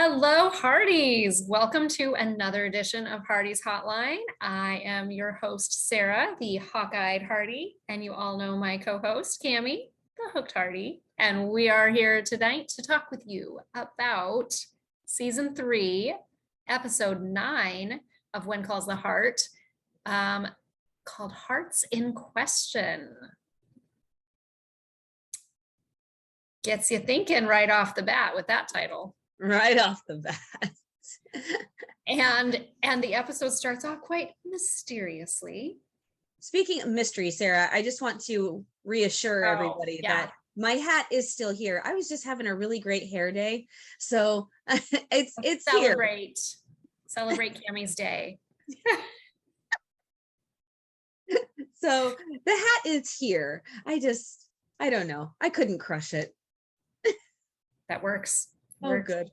Hello, Hearties. Welcome to another edition of Hearties Hotline. I am your host, Sarah, the hawk-eyed Hearty, and you all know my co-host, Cammie, the hooked Hearty. And we are here tonight to talk with you about season 3, episode 9 of When Calls the Heart, called Hearts in Question. Gets you thinking right off the bat with that title. Right off the bat. And the episode starts off quite mysteriously. Speaking of mystery, Sarah, I just want to reassure everybody that my hat is still here. I was just having a really great hair day. So it's Celebrate. Celebrate Cammie's day. So the hat is here. I don't know. I couldn't crush it. That works. Oh, good.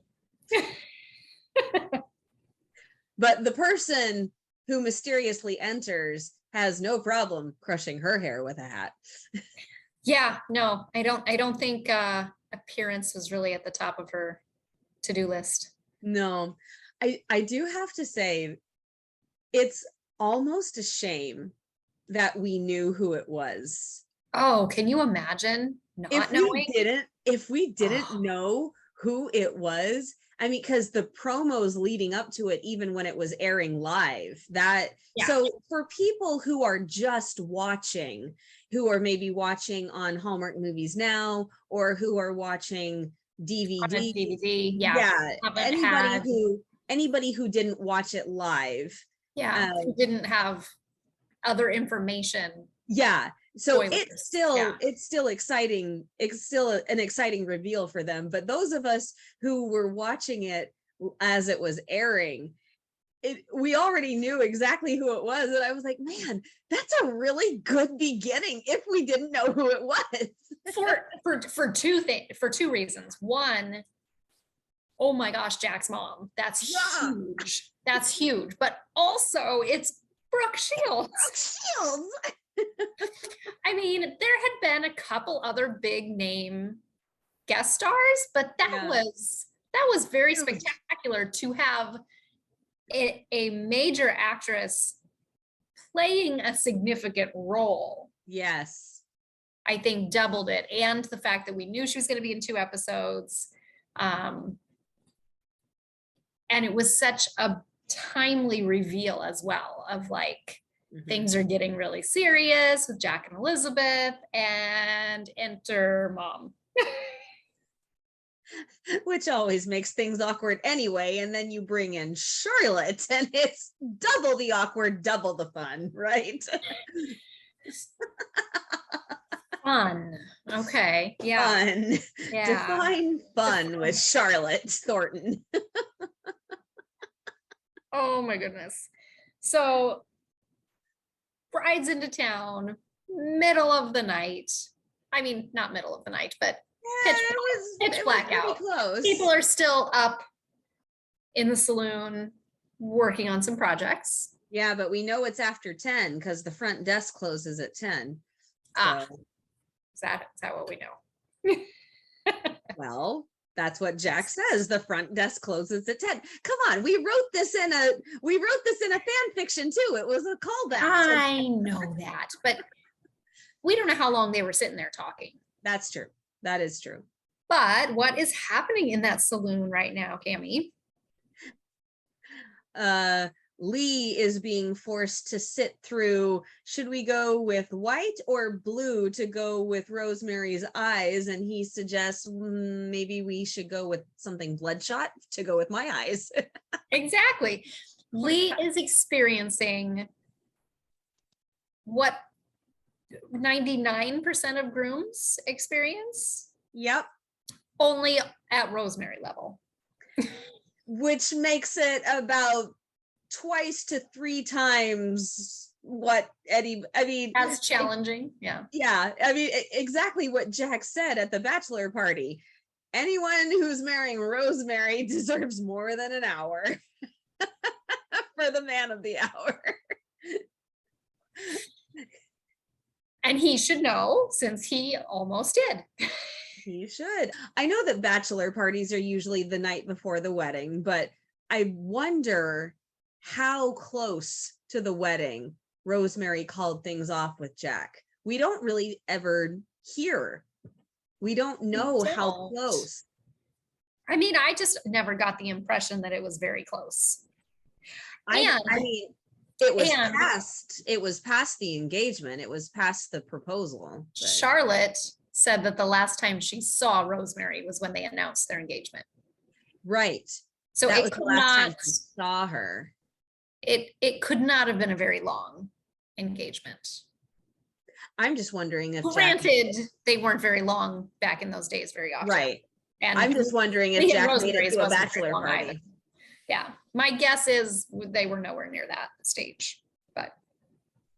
But the person who mysteriously enters has no problem crushing her hair with a hat. Yeah, no, I don't think appearance was really at the top of her to-do list. No, I do have to say, it's almost a shame that we knew who it was. Oh, can you imagine not knowing? If we didn't know who it was, I mean, because the promos leading up to it, even when it was airing live, so for people who are just watching, who are maybe watching on Hallmark Movies Now, or who are watching DVD, anybody who didn't watch it live, who didn't have other information. So it's still exciting. It's still an exciting reveal for them. But those of us who were watching it as it was airing, we already knew exactly who it was. And I was like, man, that's a really good beginning if we didn't know who it was. for two reasons. One, oh my gosh, Jack's mom. That's huge. That's huge. But also it's Brooke Shields. I mean, there had been a couple other big name guest stars, but that was very spectacular to have a major actress playing a significant role. Yes. I think doubled it. And the fact that we knew she was going to be in 2 episodes. And it was such a timely reveal as well of like, things are getting really serious with Jack and Elizabeth, and enter mom. Which always makes things awkward anyway. And then you bring in Charlotte and it's double the awkward, double the fun, right? Fun. Okay. Yeah. Fun. Yeah. Define fun with Charlotte Thornton. Oh my goodness. So bride's into middle of the night. I mean, not middle of the night, but pitch black out. People are still up in the saloon working on some projects. Yeah, but we know it's after 10 because the front desk closes at 10. So. Is that what we know? Well, that's what Jack says. The front desk closes at 10. Come on, we wrote this in a fan fiction too. It was a callback. I know that, but we don't know how long they were sitting there talking. That's true. That is true. But what is happening in that saloon right now, Cammie? Lee is being forced to sit through, should we go with white or blue to go with Rosemary's eyes? And he suggests maybe we should go with something bloodshot to go with my eyes. Exactly. Lee is experiencing what 99% of grooms experience. Yep. Only at Rosemary level. Which makes it about twice to 3 times what as challenging. Yeah, I mean exactly what Jack said at the bachelor party. Anyone who's marrying Rosemary deserves more than an hour for the man of the hour. And he should know, since he almost did. He should. I know that bachelor parties are usually the night before the wedding, but I wonder how close to the wedding Rosemary called things off with Jack. We don't really ever hear. We don't know how close. I mean, I just never got the impression that it was very close. I mean, it was past the engagement. It was past the proposal. But Charlotte said that the last time she saw Rosemary was when they announced their engagement. Right. So that was the last time she saw her. It could not have been a very long engagement. I'm just wondering if granted they weren't very long back in those days very often. Right. And I'm just wondering if Jack made it to a bachelor party. Either. Yeah. My guess is they were nowhere near that stage, but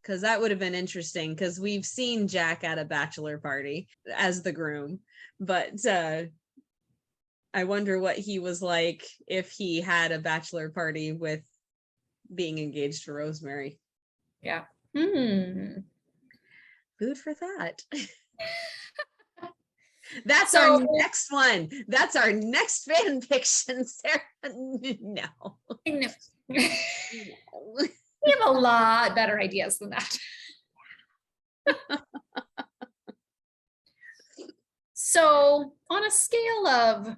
because that would have been interesting, because we've seen Jack at a bachelor party as the groom, but I wonder what he was like if he had a bachelor party with being engaged to Rosemary. Yeah. Food for thought. That's our next one. That's our next fan fiction, Sarah. No. No. We have a lot better ideas than that. So on a scale of,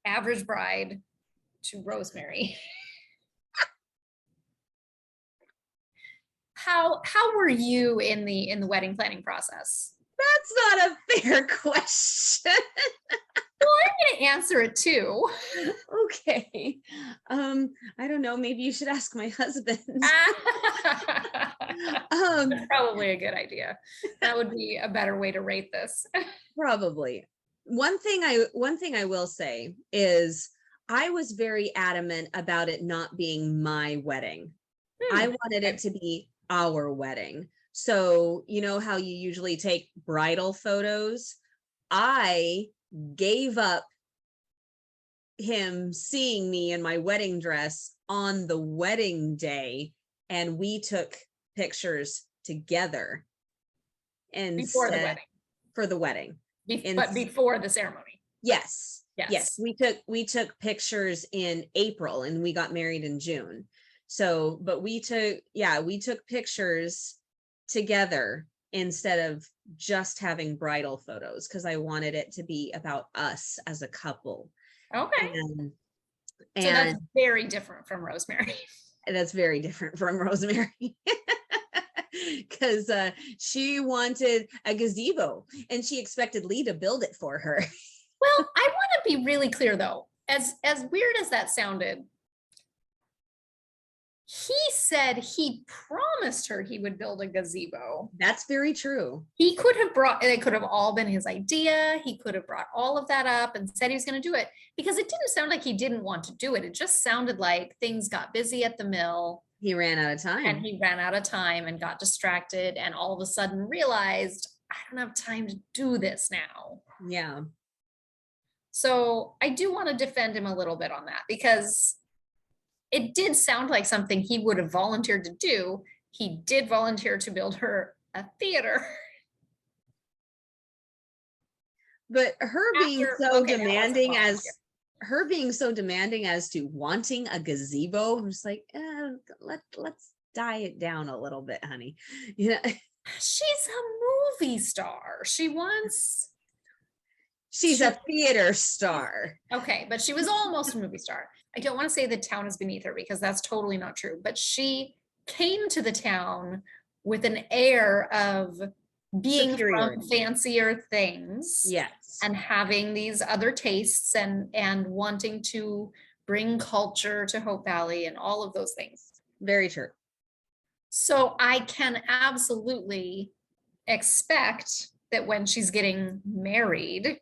average bride to Rosemary, how were you in the wedding planning process? That's not a fair question. Well, I'm going to answer it too. Okay. I don't know. Maybe you should ask my husband. That's probably a good idea. That would be a better way to rate this. Probably. One thing I will say is I was very adamant about it not being my wedding. I wanted it to be our wedding. So, you know how you usually take bridal photos? I gave up him seeing me in my wedding dress on the wedding day, and we took pictures together. And before the wedding. For the wedding. But before the ceremony. Yes. We took pictures in April and we got married in June. So, but we took pictures together instead of just having bridal photos, because I wanted it to be about us as a couple. Okay. So that's very different from Rosemary. That's very different from Rosemary. Because she wanted a gazebo and she expected Lee to build it for her. Well, I want to be really clear though, as weird as that sounded, he said he promised her he would build a gazebo. That's very true. He could have it could have all been his idea. He could have brought all of that up and said he was going to do it, because it didn't sound like he didn't want to do it. It just sounded like things got busy at the mill. He ran out of time. And he ran out of time and got distracted and all of a sudden realized, I don't have time to do this now. Yeah. So I do want to defend him a little bit on that, because it did sound like something he would have volunteered to do. He did volunteer to build her a theater. But her being so demanding as to wanting a gazebo, I'm just like, let's die it down a little bit, honey. Yeah. She's a movie star. She's a theater star. Okay, but she was almost a movie star. I don't want to say the town is beneath her, because that's totally not true. But she came to the town with an air of being from fancier things. Yes. And having these other tastes and wanting to bring culture to Hope Valley and all of those things. Very true. So I can absolutely expect that when she's getting married,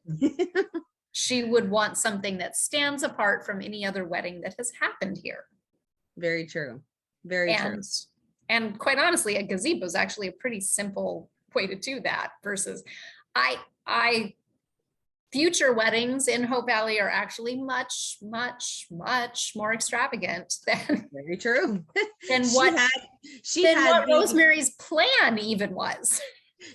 she would want something that stands apart from any other wedding that has happened here. Very true. Very true. And quite honestly, a gazebo is actually a pretty simple way to do that, versus future weddings in Hope Valley are actually much, much, much more extravagant than very true. than what Rosemary's plan even was.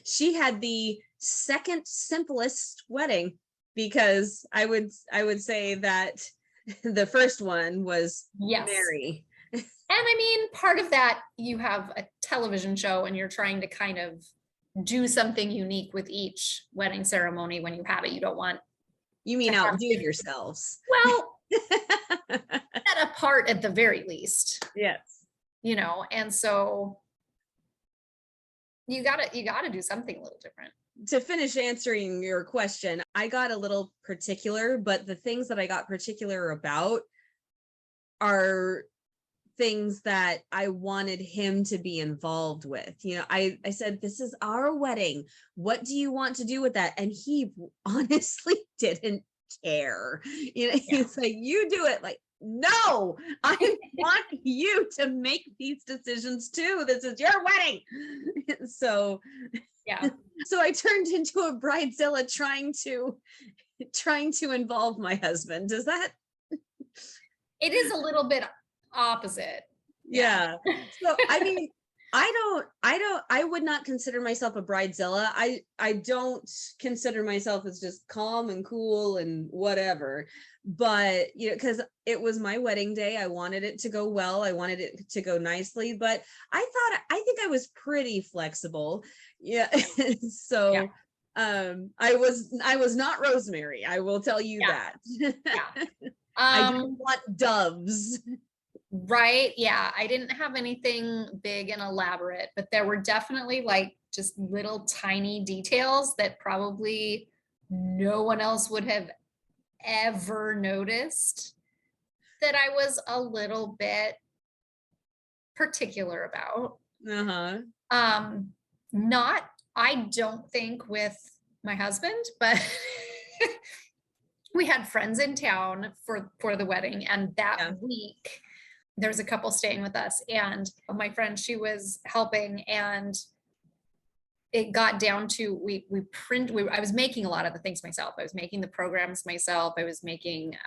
She had the second simplest wedding, because I would say that the first one was merry. And I mean, part of that, you have a television show and you're trying to kind of do something unique with each wedding ceremony when you have it. You don't want. You mean outdo yourselves? Well, set apart at the very least. Yes. You know, and so you gotta do something a little different. To finish answering your question, I got a little particular, but the things that I got particular about are things that I wanted him to be involved with. You know, I said, this is our wedding. What do you want to do with that? And he honestly didn't care. You know, he's like, you do it. Like, no, I want you to make these decisions too. This is your wedding. So so I turned into a bridezilla trying to involve my husband. Does that? It is a little bit opposite. Yeah. So I mean, I would not consider myself a bridezilla. I don't consider myself as just calm and cool and whatever. But you know, because it was my wedding day, I wanted it to go well. I wanted it to go nicely. But I think I was pretty flexible. Yeah. So I was not Rosemary. I will tell you that. I didn't want doves. Right. Yeah. I didn't have anything big and elaborate, but there were definitely like just little tiny details that probably no one else would have ever noticed that I was a little bit particular about. I don't think with my husband, but we had friends in town for the wedding, and that week there was a couple staying with us, and my friend, she was helping, and it got down to I was making a lot of the things myself. I was making the programs myself. I was making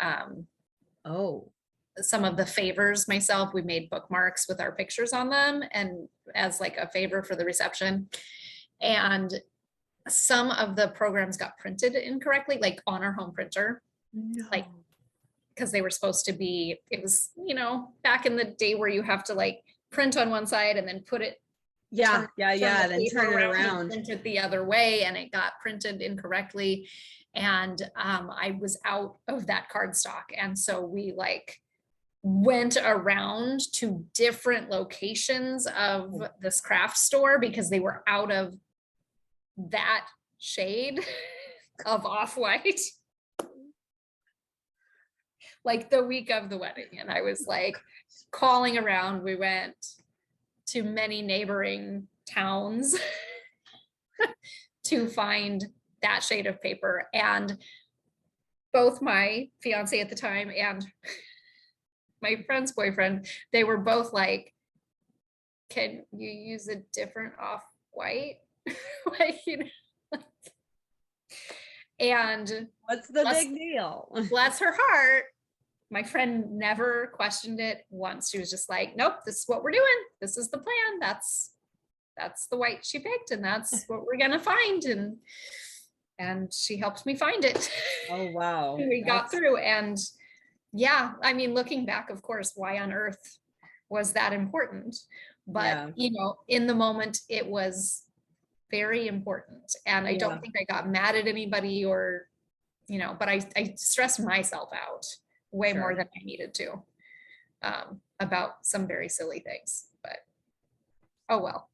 some of the favors myself. We made bookmarks with our pictures on them, and as like a favor for the reception. And some of the programs got printed incorrectly, like on our home printer. Like, because they were supposed to be, it was, you know, back in the day where you have to like print on one side and then put it then turn it around, print it the other way, and it got printed incorrectly. And I was out of that cardstock, and so we like went around to different locations of this craft store because they were out of that shade of off-white like the week of the wedding. And I was like calling around. We went to many neighboring towns to find that shade of paper. And both my fiance at the time and my friend's boyfriend, they were both like, can you use a different off-white? Like, you know, like, and what's the big deal? Bless her heart, my friend never questioned it once. She was just like, nope, this is what we're doing. This is the plan. That's the white she picked, and that's what we're gonna find. And she helped me find it. Oh wow. We got through. And yeah, I mean, looking back, of course, why on earth was that important? But you know, in the moment, it was very important. And I don't think I got mad at anybody, or, you know, but I stressed myself out way more than I needed to about some very silly things. But oh well.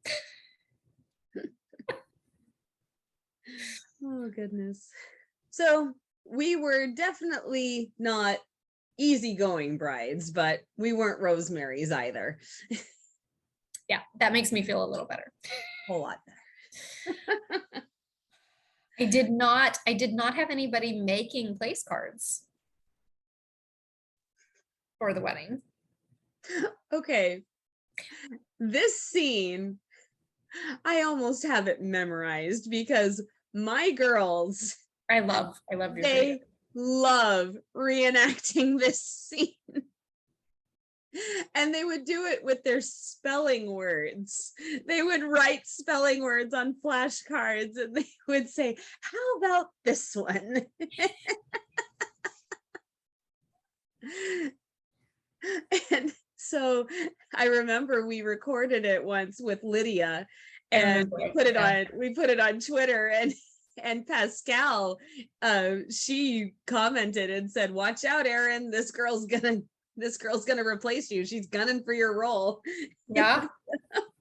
Oh goodness. So we were definitely not easygoing brides, but we weren't Rosemary's either. Yeah, that makes me feel a little better. A whole lot better. I did not have anybody making place cards for the wedding. Okay. This scene, I almost have it memorized because my girls, I love your they love reenacting this scene. And they would do it with their spelling words. They would write spelling words on flashcards and they would say, how about this one? And so I remember we recorded it once with Lydia and we put it on Twitter, and Pascal, she commented and said, watch out, Erin, this girl's gonna replace you. She's gunning for your role. Yeah.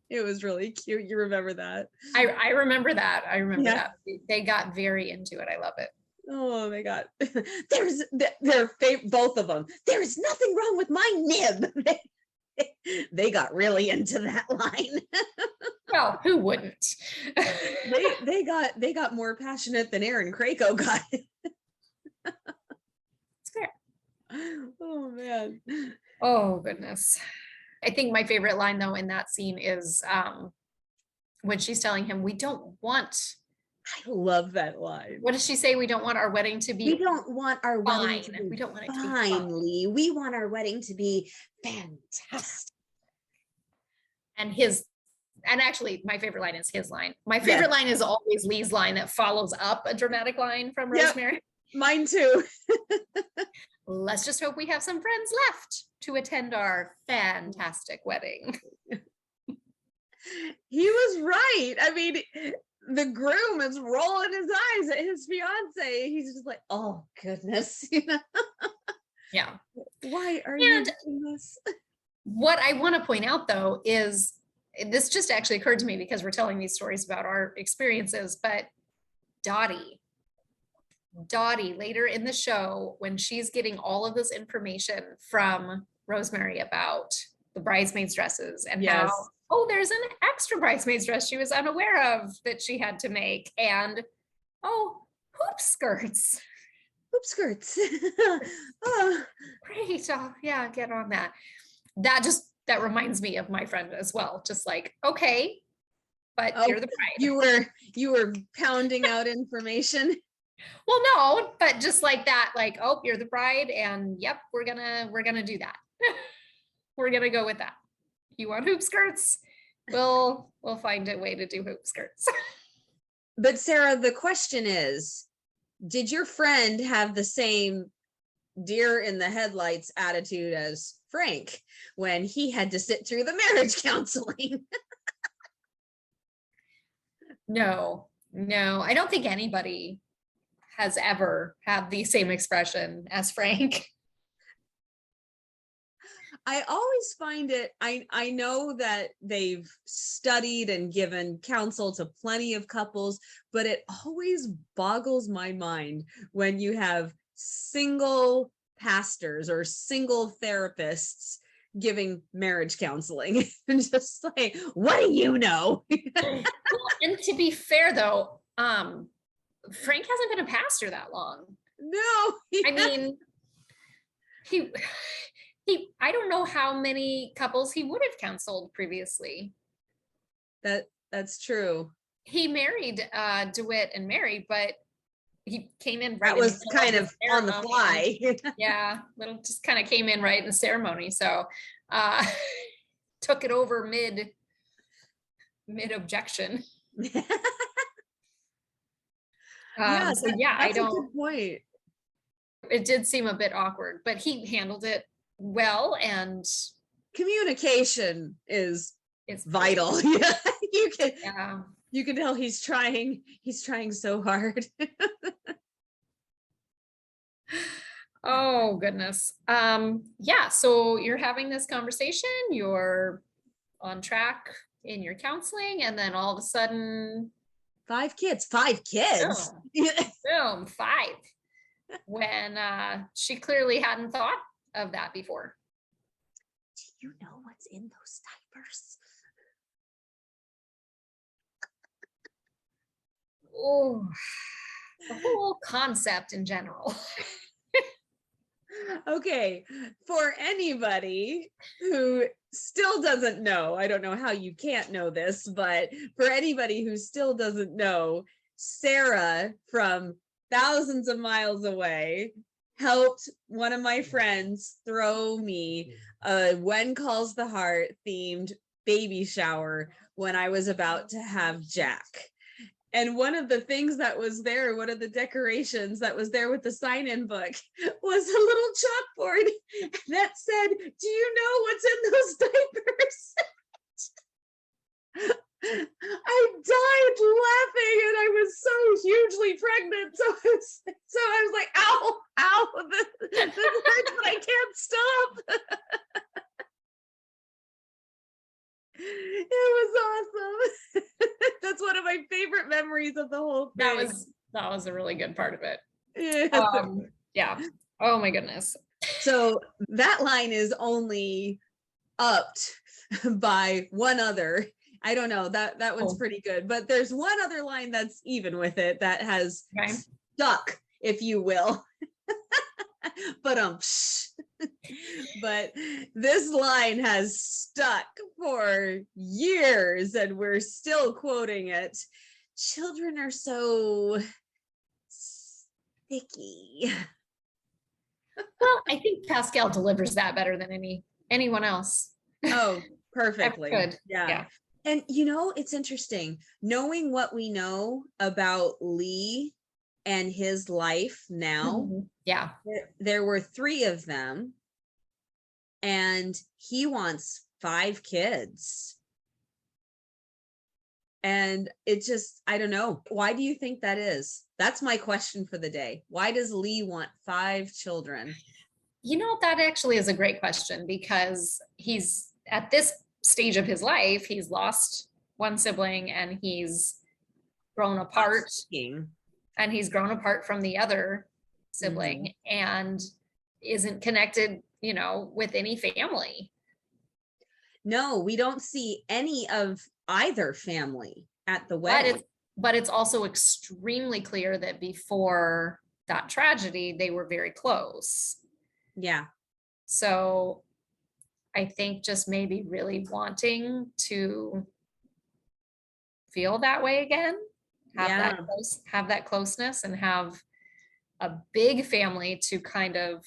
It was really cute. You remember that? I remember that. That. They got very into it. I love it. Oh my God. Both of them. There's nothing wrong with my nib. They got really into that line. Well, who wouldn't? they got more passionate than Aaron Krakow got. It's fair. Oh man. Oh goodness. I think my favorite line though in that scene is when she's telling him, we don't want. I love that line. What does she say? We don't want our wedding to be. We don't want our wedding to be. We don't want it to be fine. We want our wedding to be fantastic. And actually, my favorite line is his line. My favorite line is always Lee's line that follows up a dramatic line from Rosemary. Yep. Mine too. Let's just hope we have some friends left to attend our fantastic wedding. He was right. I mean, the groom is rolling his eyes at his fiance. He's just like, oh goodness. Yeah. Why are you doing this? What I want to point out though is this just actually occurred to me because we're telling these stories about our experiences, but Dottie later in the show, when she's getting all of this information from Rosemary about the bridesmaids dresses and how, there's an extra bridesmaids dress she was unaware of that she had to make, and hoop skirts. Oh, great. Oh yeah, get on that. That reminds me of my friend as well. Just like, okay, but you're the bride. You were pounding out information. Well, no, but just like that, like, oh, you're the bride, and yep, we're gonna do that. We're gonna go with that. You want hoop skirts? We'll find a way to do hoop skirts. But Sarah, the question is, did your friend have the same deer in the headlights attitude as Frank when he had to sit through the marriage counseling? No, I don't think anybody has ever had the same expression as Frank. I always find it, I know that they've studied and given counsel to plenty of couples, but it always boggles my mind when you have single pastors or single therapists giving marriage counseling. And just like, what do you know? And to be fair though, Frank hasn't been a pastor that long. No. I mean, he I don't know how many couples he would have counseled previously. That's true. He married DeWitt and Mary, but he came in right. That was kind of on the fly. Yeah, just kind of came in right in the ceremony. So took it over mid objection. That's I don't. A good point. It did seem a bit awkward, but he handled it well, and communication is vital. Yeah, you can tell he's trying so hard. Oh goodness. So you're having this conversation, you're on track in your counseling, and then all of a sudden 5 kids. Boom, 5. When she clearly hadn't thought of that before. Do you know what's in those diapers? Oh, the whole concept in general. Okay, for anybody who still doesn't know, I don't know how you can't know this, but for anybody who still doesn't know, Sarah from thousands of miles away helped one of my friends throw me a When Calls the Heart themed baby shower when I was about to have Jack. And one of the things that was there, one of the decorations that was there with the sign-in book was a little chalkboard that said, "Do you know what's in those diapers?" I died laughing, and I was so hugely pregnant. So I was like, ow, ow, this hurts, but I can't stop. It was awesome. That's one of my favorite memories of the whole thing. That was a really good part of it. Yeah. Yeah. Oh my goodness. So that line is only upped by one other. I don't know, that one's pretty good, but there's one other line that's even with it that has stuck, if you will. But but this line has stuck for years and we're still quoting it. Children are so sticky. Well, I think Pascal delivers that better than anyone else. Oh, perfectly. Good. Yeah. And you know, it's interesting knowing what we know about Lee and his life now. Mm-hmm. Yeah. There were 3 of them, and he wants 5 kids. And it just, I don't know. Why do you think that is? That's my question for the day. Why does Lee want 5 children? You know, that actually is a great question, because he's at this stage of his life, he's lost one sibling and he's grown apart. And he's grown apart from the other sibling and isn't connected, you know, with any family. No, we don't see any of either family at the wedding. But it's also extremely clear that before that tragedy, they were very close. Yeah. So I think just maybe really wanting to feel that way again, have that closeness, and have a big family to kind of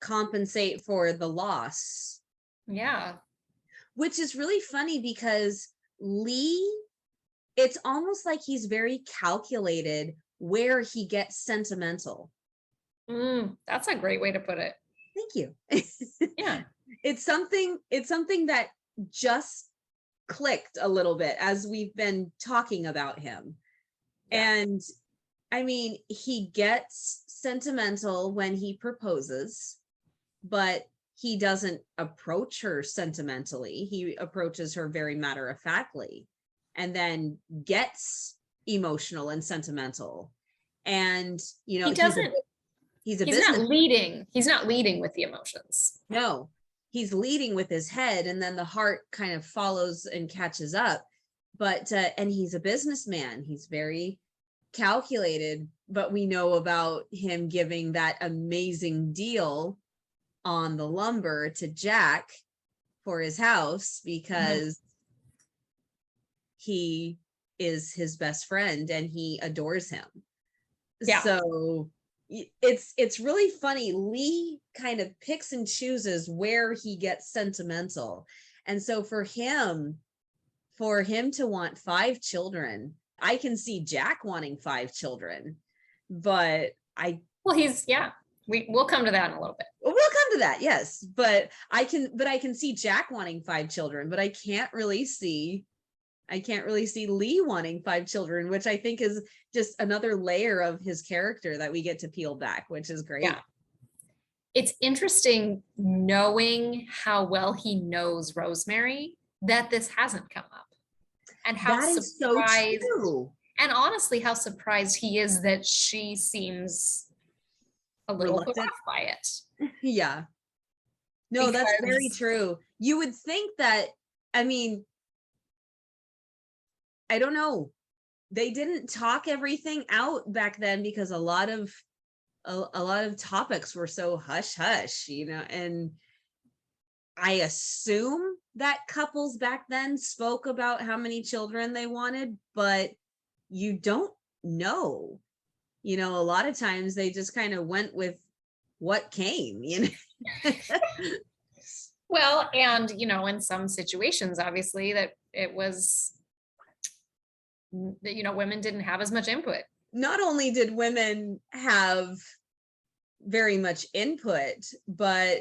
compensate for the loss. Yeah. Which is really funny because Lee, it's almost like he's very calculated where he gets sentimental. That's a great way to put it. Thank you. Yeah. It's something that just clicked a little bit as we've been talking about him. Yeah. And I mean, he gets sentimental when he proposes, but he doesn't approach her sentimentally. He approaches her very matter-of-factly, and then gets emotional and sentimental. And, you know, he's not leading with the emotions. No, he's leading with his head, and then the heart kind of follows and catches up. But and he's a businessman. He's very calculated, but we know about him giving that amazing deal on the lumber to Jack for his house because he is his best friend and he adores him. Yeah. So it's really funny. Lee kind of picks and chooses where he gets sentimental. And so for him to want 5 children, I can see Jack wanting 5 children, but we'll come to that in a little bit. We'll come to that, yes. But I can see Jack wanting 5 children, but I can't really see Lee wanting 5 children, which I think is just another layer of his character that we get to peel back, which is great. Yeah. It's interesting knowing how well he knows Rosemary that this hasn't come up. And how that is so true. And honestly, how surprised he is that she seems a little put off by it. Yeah. No, that's very true. You would think that, I mean, I don't know. They didn't talk everything out back then because a lot of topics were so hush hush, you know, and I assume that couples back then spoke about how many children they wanted, but you don't know. a lot of times they just kind of went with what came, Well, and, in some situations, obviously, that it was, women didn't have as much input. Not only did women have very much input, but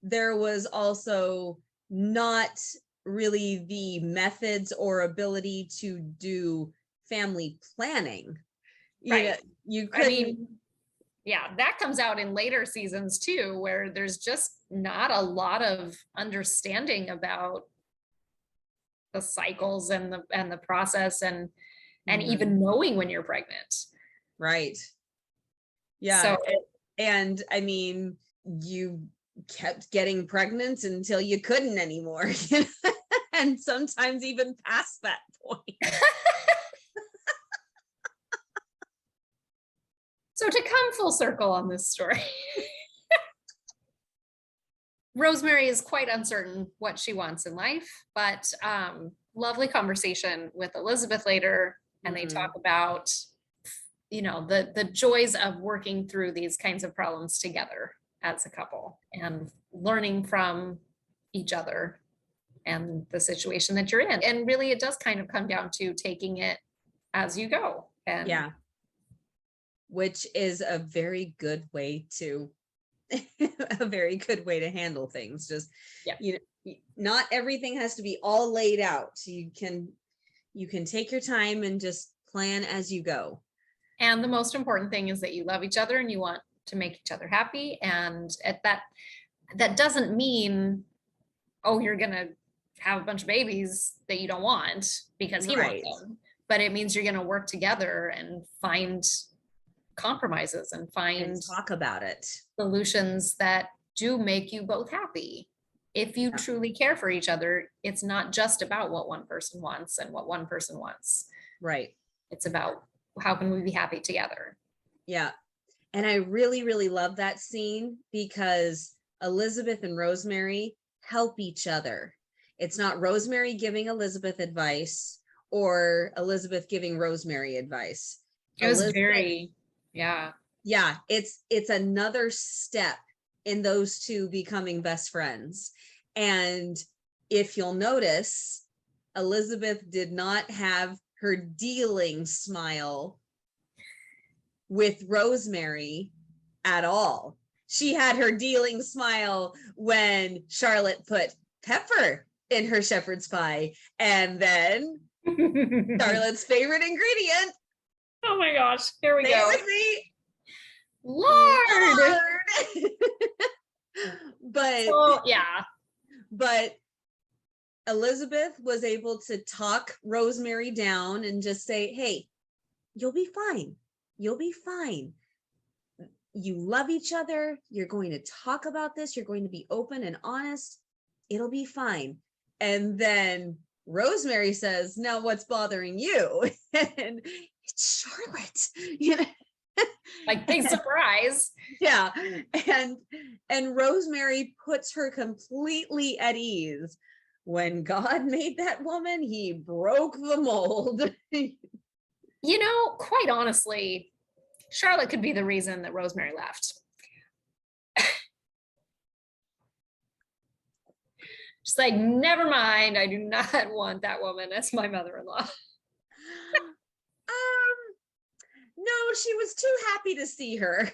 there was also not really the methods or ability to do family planning. Right. You couldn't. Yeah, that comes out in later seasons too, where there's just not a lot of understanding about the cycles and the process and even knowing when you're pregnant. Right. Yeah. So, and I mean, you kept getting pregnant until you couldn't anymore, and sometimes even past that point. So to come full circle on this story, Rosemary is quite uncertain what she wants in life, but lovely conversation with Elizabeth later, and they talk about, the joys of working through these kinds of problems together as a couple and learning from each other and the situation that you're in. And really, it does kind of come down to taking it as you go. And yeah, which is a very good way to handle things. Just, not everything has to be all laid out. You can take your time and just plan as you go. And the most important thing is that you love each other and you want to make each other happy. And that doesn't mean, you're going to have a bunch of babies that you don't want because he wants them. But it means you're going to work together and find compromises and talk about it, solutions that do make you both happy. If you truly care for each other, it's not just about what one person wants and what one person wants. Right. It's about how can we be happy together. Yeah. And I really, really love that scene because Elizabeth and Rosemary help each other. It's not Rosemary giving Elizabeth advice or Elizabeth giving Rosemary advice. It was very, yeah. Yeah, it's another step in those two becoming best friends. And if you'll notice, Elizabeth did not have her dealing smile with Rosemary at all. She had her dealing smile when Charlotte put pepper in her shepherd's pie, and then Charlotte's favorite ingredient. Oh my gosh, here we go. With me. Lord. But Elizabeth was able to talk Rosemary down and just say, hey, you'll be fine. You'll be fine. You love each other. You're going to talk about this. You're going to be open and honest. It'll be fine. And then Rosemary says, now what's bothering you? And it's Charlotte, like big surprise. Yeah. And Rosemary puts her completely at ease. When God made that woman, he broke the mold. Quite honestly, Charlotte could be the reason that Rosemary left. She's like, never mind. I do not want that woman as my mother-in-law. No, she was too happy to see her.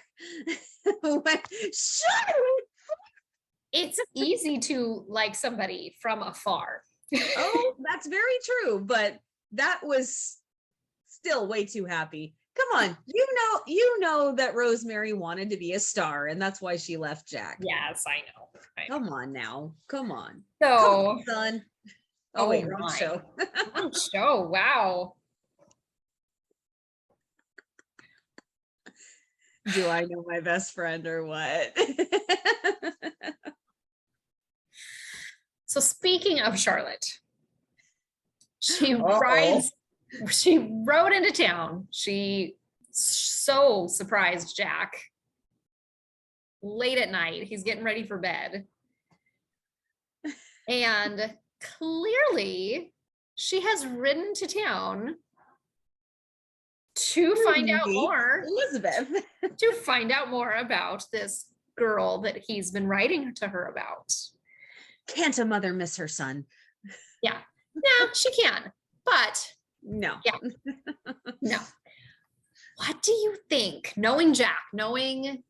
It's easy to like somebody from afar. Oh, that's very true. But that was still way too happy. Come on. You know that Rosemary wanted to be a star, and that's why she left Jack. Yes, I know. Come on now. Come on. So, come on, son. Oh wait, wrong show. Wrong show. Wow. Do I know my best friend or what? So speaking of Charlotte, she rode into town. She so surprised Jack late at night. He's getting ready for bed. And clearly she has ridden to town to find out more. Elizabeth. To find out more about this girl that he's been writing to her about. Can't a mother miss her son? Yeah. Yeah, she can. But no. Yeah. No. What do you think? Knowing Jack, knowing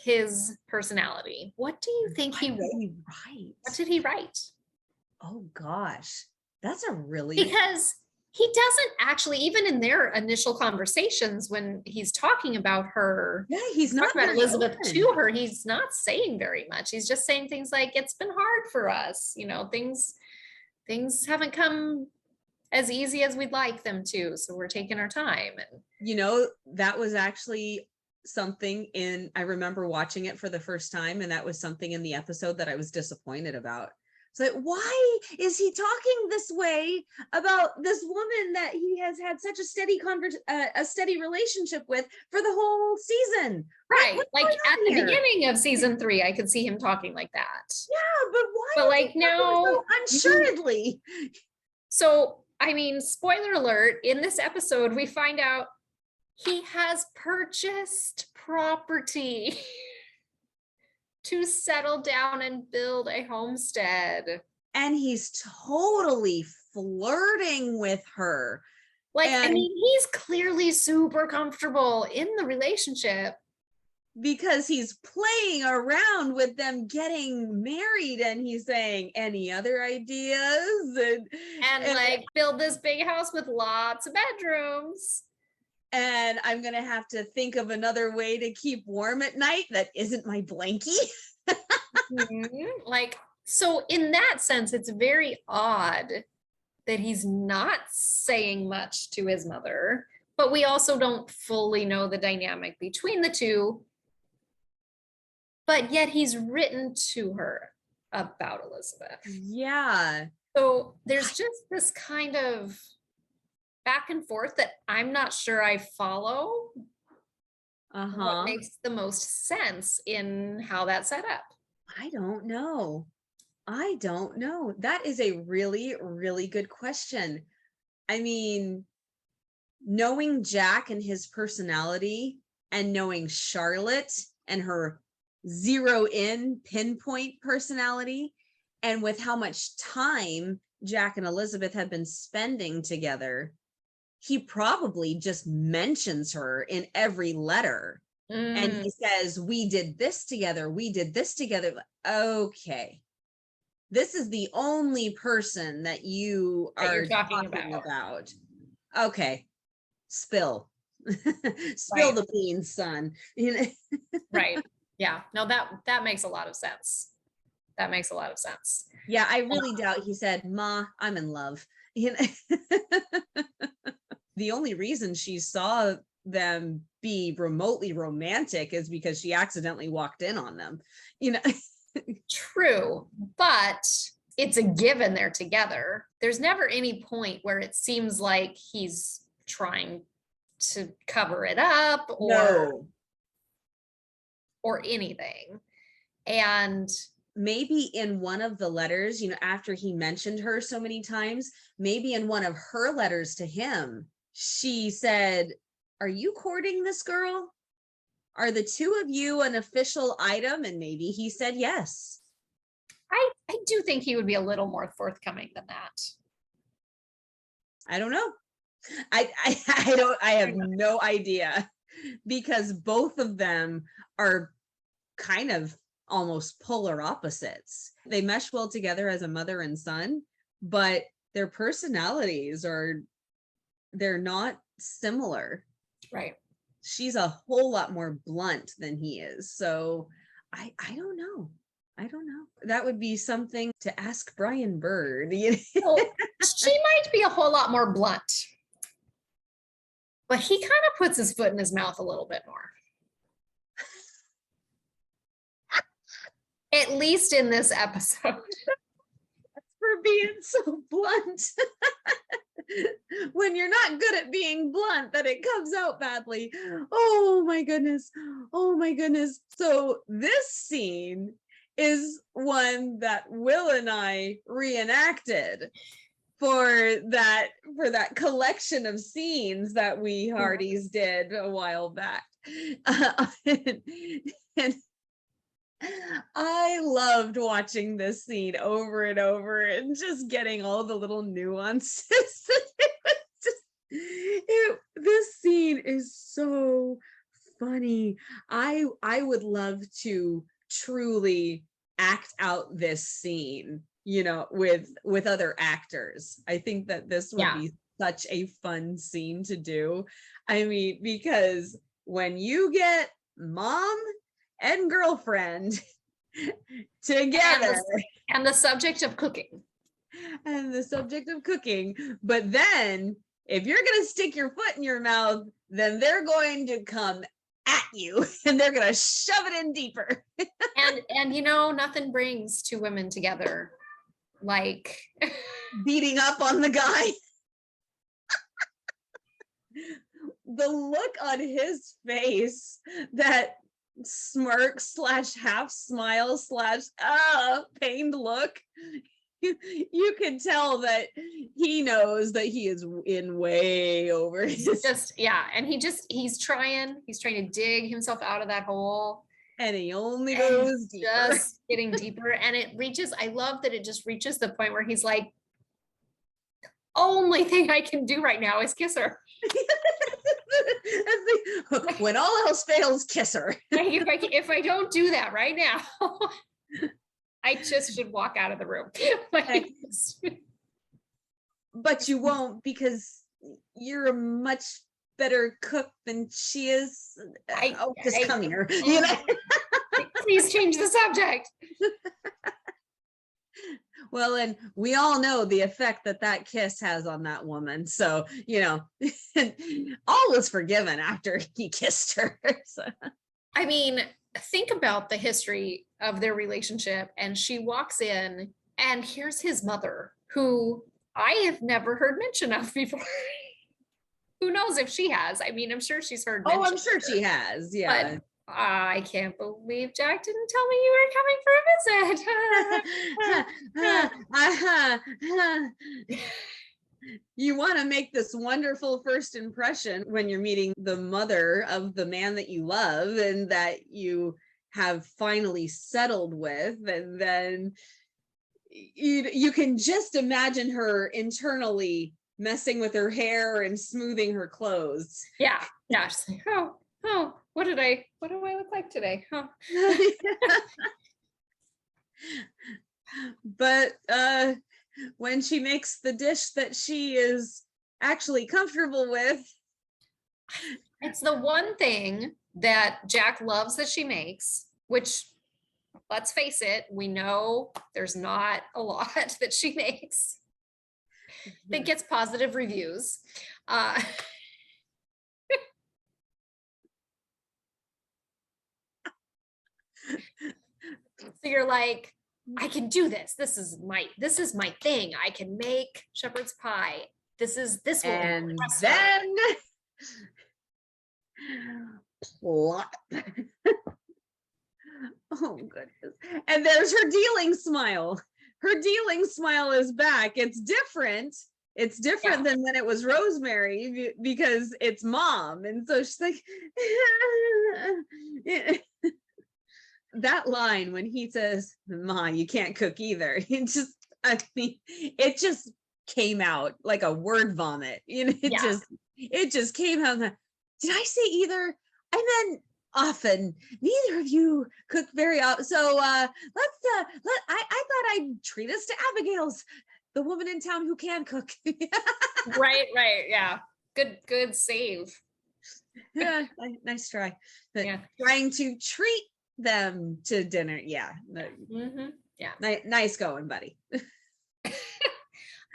his personality, what do you think he wrote? What did he write? Oh gosh, that's a really, because he doesn't actually, even in their initial conversations when he's talking about her, he's not about Elizabeth to her, he's not saying very much. He's just saying things like, it's been hard for us, you know, things haven't come as easy as we'd like them to, so we're taking our time. And you know, that was actually something I remember watching it for the first time, and that was something in the episode that I was disappointed about. So why is he talking this way about this woman that he has had such a steady relationship with for the whole season? Right. Like at the beginning of season 3, I could see him talking like that. Yeah, but why? But like now, so unassuredly. So, I mean, spoiler alert, in this episode, we find out he has purchased property to settle down and build a homestead. And he's totally flirting with her. Like, I mean, he's clearly super comfortable in the relationship. Because he's playing around with them getting married, and he's saying, any other ideas? And like, build this big house with lots of bedrooms. And I'm going to have to think of another way to keep warm at night that isn't my blankie. Like, so in that sense, it's very odd that he's not saying much to his mother, but we also don't fully know the dynamic between the two. But yet he's written to her about Elizabeth. Yeah. So there's just this kind of back and forth that I'm not sure I follow. What makes the most sense in how that's set up? I don't know. That is a really, really good question. I mean, knowing Jack and his personality, and knowing Charlotte and her zero-in pinpoint personality, and with how much time Jack and Elizabeth have been spending together, he probably just mentions her in every letter. And he says, we did this together. Okay. This is the only person that you are talking about. Okay. Spill the beans, son. Right. Yeah. No, that makes a lot of sense. Yeah, I really doubt he said, Ma, I'm in love. You know? The only reason she saw them be remotely romantic is because she accidentally walked in on them, you know. True, but it's a given they're together. There's never any point where it seems like he's trying to cover it up or anything. And maybe in one of the letters, you know, after he mentioned her so many times, maybe in one of her letters to him, she said, are you courting this girl? Are the two of you an official item? And maybe he said yes. I do think he would be a little more forthcoming than that. I don't know. I have no idea, because both of them are kind of almost polar opposites. They mesh well together as a mother and son, but their personalities they're not similar. Right. She's a whole lot more blunt than he is. So I don't know. That would be something to ask Brian Bird. Well, she might be a whole lot more blunt, but he kind of puts his foot in his mouth a little bit more. At least in this episode. That's for being so blunt. When you're not good at being blunt, that it comes out badly. Oh my goodness. So this scene is one that Will and I reenacted. for that collection of scenes that we Hearties did a while back. And I loved watching this scene over and over and just getting all the little nuances. This scene is so funny. I would love to truly act out this scene, with other actors. I think that this would be such a fun scene to do. I mean, because when you get mom and girlfriend together and the subject of cooking, but then if you're going to stick your foot in your mouth, then they're going to come at you and they're going to shove it in deeper. and nothing brings two women together like beating up on the guy. The look on his face, that smirk / half smile / pained look, you can tell that he knows that he is in way over his and he's trying to dig himself out of that hole, and he only goes deeper. Just getting deeper, and I love that it just reaches the point where he's like, only thing I can do right now is kiss her. When all else fails, kiss her. If I don't do that right now, I just should walk out of the room. But you won't, because you're a much better cook than she is. Come here. Please change the subject. Well, and we all know the effect that kiss has on that woman. So, all was forgiven after he kissed her. So. I mean, think about the history of their relationship, and she walks in and here's his mother, who I have never heard mention of before. Who knows if she has? I mean, I'm sure she's heard. Oh, I'm sure she has. Yeah. But I can't believe Jack didn't tell me you were coming for a visit. You want to make this wonderful first impression when you're meeting the mother of the man that you love and that you have finally settled with, and then you can just imagine her internally messing with her hair and smoothing her clothes. Yeah. She's like, oh, what do I look like today? Huh? But when she makes the dish that she is actually comfortable with, it's the one thing that Jack loves that she makes, which, let's face it, we know there's not a lot that she makes that gets positive reviews. So you're like, I can do this. This is my thing. I can make shepherd's pie. This and then plot. Oh goodness. And there's her dealing smile. Her dealing smile is back. It's different. It's different than when it was Rosemary, because it's mom. And so she's like, that line when he says, "Ma, you can't cook either." It just came out like a word vomit. It just came out. Did I say either? I meant often. Neither of you cook very often. So I thought I'd treat us to Abigail's, the woman in town who can cook. Right. Yeah. Good save. Yeah, nice try. But trying to treat them to dinner. Yeah. Mm-hmm. Yeah. Nice going, buddy.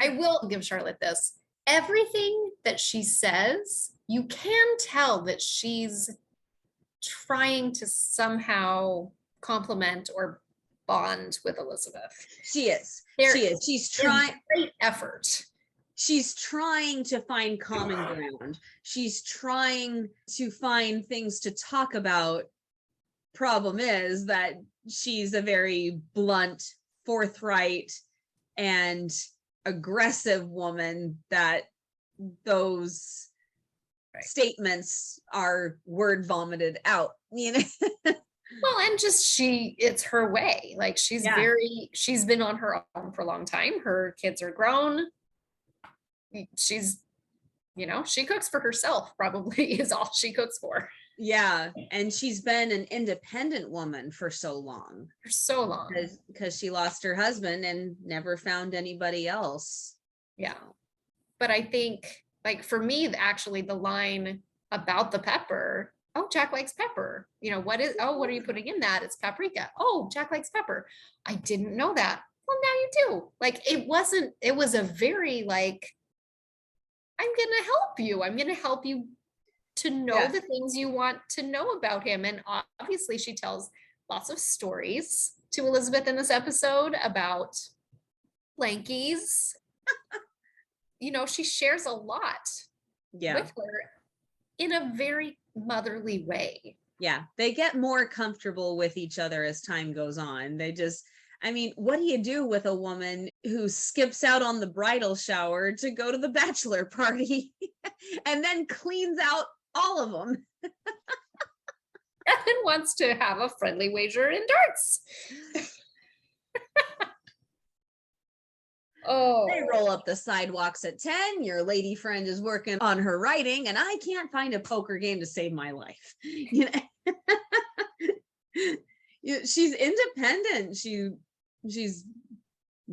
I will give Charlotte this. Everything that she says, you can tell that she's trying to somehow compliment or bond with Elizabeth. She is. She's trying. Great effort. She's trying to find common ground. She's trying to find things to talk about. Problem is that she's a very blunt, forthright, and aggressive woman that those statements are word vomited out, you know. Well, and just it's her way. Like she's been on her own for a long time. Her kids are grown. She's, she cooks for herself, probably is all she cooks for. Yeah. And she's been an independent woman for so long. For so long. Because she lost her husband and never found anybody else. Yeah. But I think, like, for me, actually, the line about the pepper, oh, Jack likes pepper. What are you putting in that? It's paprika. Oh, Jack likes pepper. I didn't know that. Well, now you do. Like, it was a very, like, I'm going to help you. I'm going to help you to know the things you want to know about him. And obviously she tells lots of stories to Elizabeth in this episode about Blankies. She shares a lot with her in a very motherly way. Yeah, they get more comfortable with each other as time goes on. What do you do with a woman who skips out on the bridal shower to go to the bachelor party and then cleans out all of them? And then wants to have a friendly wager in darts. Oh, they roll up the sidewalks at 10. Your lady friend is working on her writing, and I can't find a poker game to save my life. She's independent. She's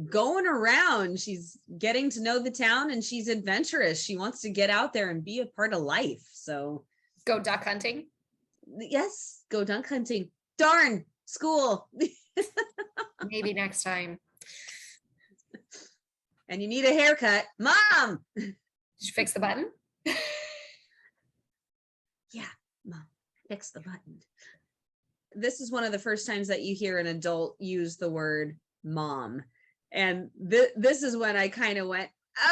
going around. She's getting to know the town, and she's adventurous. She wants to get out there and be a part of life. So go duck hunting. Yes, go duck hunting. Darn, school. Maybe next time. And you need a haircut. Mom! Did you fix the button? Yeah, Mom, fix the button. This is one of the first times that you hear an adult use the word mom. And this is when I kind of went,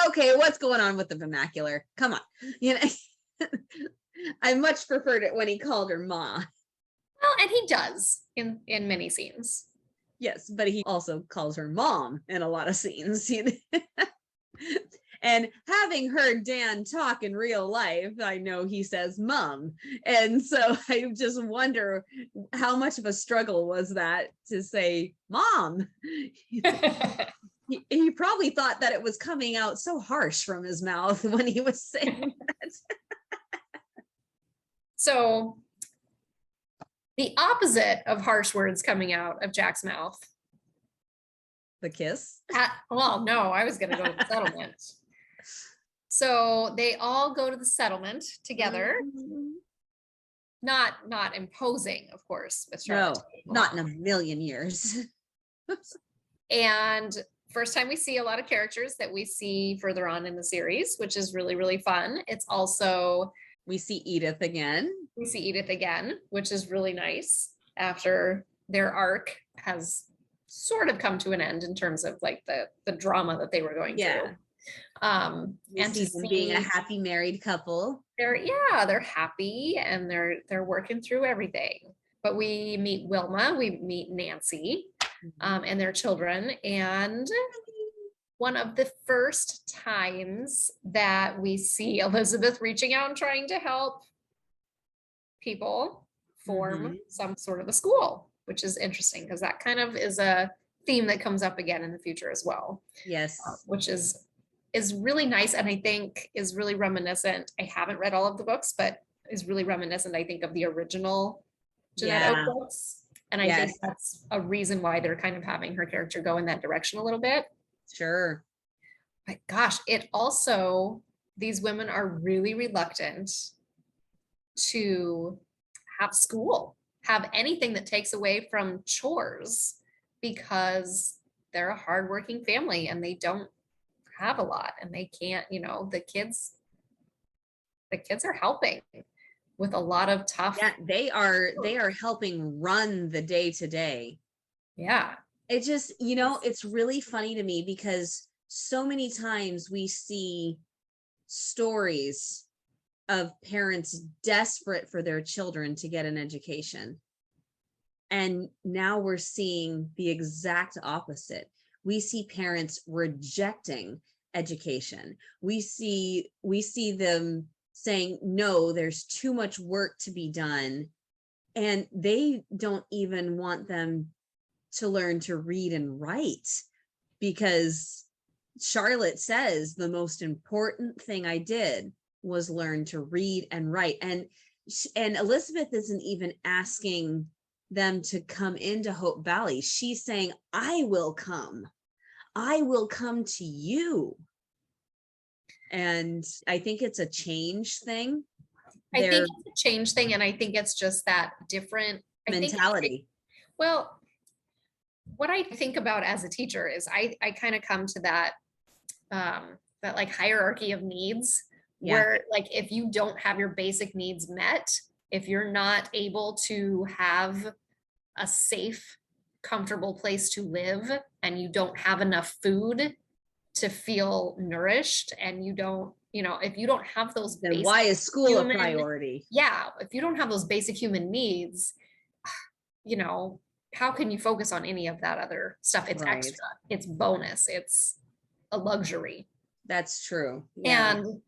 okay, what's going on with the vernacular? Come on. I much preferred it when he called her Ma. Well, and he does in many scenes. Yes, but he also calls her Mom in a lot of scenes. And having heard Dan talk in real life, I know he says Mom. And so I just wonder how much of a struggle was that to say Mom. He probably thought that it was coming out so harsh from his mouth when he was saying that. So the opposite of harsh words coming out of Jack's mouth. The kiss? Well, no, I was going to go to the settlement. So they all go to the settlement together. Mm-hmm. Not imposing, of course. With Charlotte. No, not in a million years. And first time we see a lot of characters that we see further on in the series, which is really, really fun. It's also... We see Edith again. Which is really nice after their arc has sort of come to an end in terms of like the drama that they were going through. And to see being a happy married couple. They're happy and they're working through everything. But we meet Wilma, we meet Nancy, and their children, and one of the first times that we see Elizabeth reaching out and trying to help people form some sort of a school, which is interesting because that kind of is a theme that comes up again in the future as well. Yes. Which is really nice, and I think is really reminiscent. I haven't read all of the books, but is really reminiscent, I think, of the original Jeanette Oak books. And I think that's a reason why they're kind of having her character go in that direction a little bit. Sure. But gosh, it also, these women are really reluctant to have school, have anything that takes away from chores, because they're a hardworking family and they don't have a lot, and they can't, the kids are helping with a lot of tough. Yeah, they are helping run the day to day. Yeah. It just, it's really funny to me because so many times we see stories of parents desperate for their children to get an education. And now we're seeing the exact opposite. we see parents rejecting education. We see them saying, no, there's too much work to be done. And they don't even want them to learn to read and write, because Charlotte says the most important thing I did was learn to read and write. And Elizabeth isn't even asking them to come into Hope Valley. She's saying, I will come to you. And I think it's a change thing. I think it's a change thing. And I think it's just that different mentality. Well, what I think about as a teacher is I kind of come to that like hierarchy of needs, where like, if you don't have your basic needs met, if you're not able to have a safe, comfortable place to live, and you don't have enough food to feel nourished, and you don't, if you don't have those, then why is school a priority? Yeah. If you don't have those basic human needs, how can you focus on any of that other stuff? It's extra, it's bonus, it's a luxury. That's true. Yeah. And,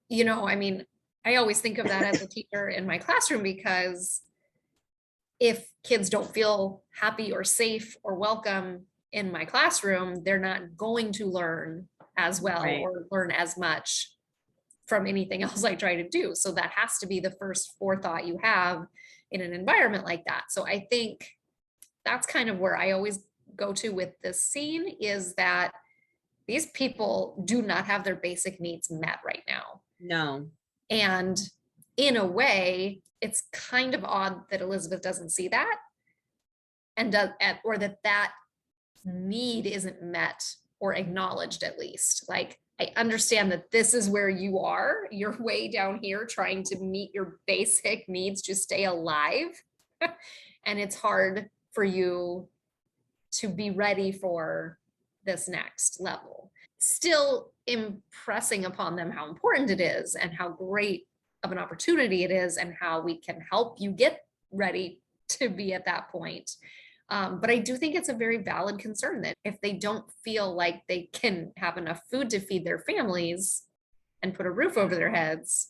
I mean, I always think of that as a teacher in my classroom, because if kids don't feel happy or safe or welcome in my classroom, they're not going to learn as well or learn as much from anything else I try to do. So that has to be the first forethought you have in an environment like that. So I think that's kind of where I always go to with this scene, is that these people do not have their basic needs met right now. No. And in a way, it's kind of odd that Elizabeth doesn't see that, and or that need isn't met or acknowledged, at least. Like, I understand that this is where you are. You're way down here trying to meet your basic needs to stay alive. And it's hard for you to be ready for this next level. Still impressing upon them how important it is and how great of an opportunity it is, and how we can help you get ready to be at that point. But I do think it's a very valid concern that if they don't feel like they can have enough food to feed their families and put a roof over their heads,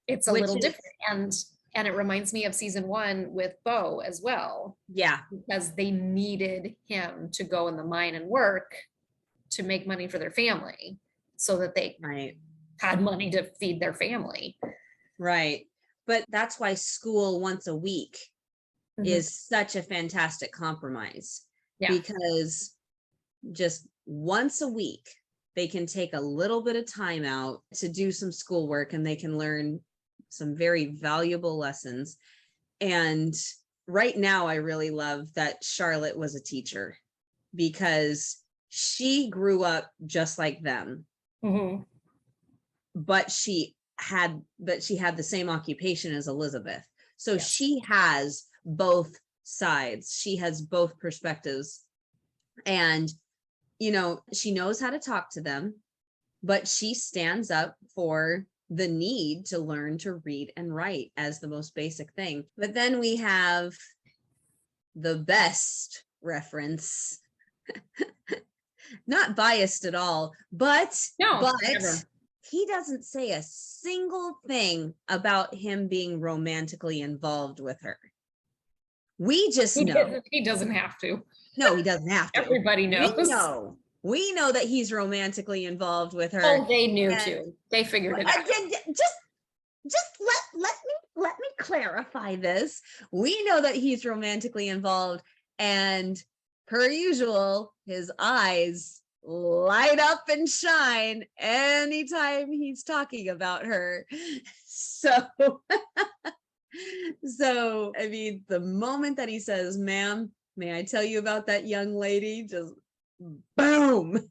it's a little different. And it reminds me of season 1 with Bo as well. Yeah. Because they needed him to go in the mine and work to make money for their family, so that they had money to feed their family. Right. But that's why school once a week is such a fantastic compromise. Because just once a week, they can take a little bit of time out to do some schoolwork, and they can learn some very valuable lessons. And right now, I really love that Charlotte was a teacher, because she grew up just like them. But she had the same occupation as Elizabeth. So she has both sides. She has both perspectives. And, she knows how to talk to them, but she stands up for the need to learn to read and write as the most basic thing. But then we have the best reference, not biased at all, but he doesn't say a single thing about him being romantically involved with her. We just know. He doesn't have to. No, he doesn't have to. Everybody knows. We know that he's romantically involved with her. Oh, they knew too. They figured it out. Just let me clarify this. We know that he's romantically involved, and per usual, his eyes light up and shine anytime he's talking about her. So I mean, the moment that he says, "Ma'am, may I tell you about that young lady?" Just boom.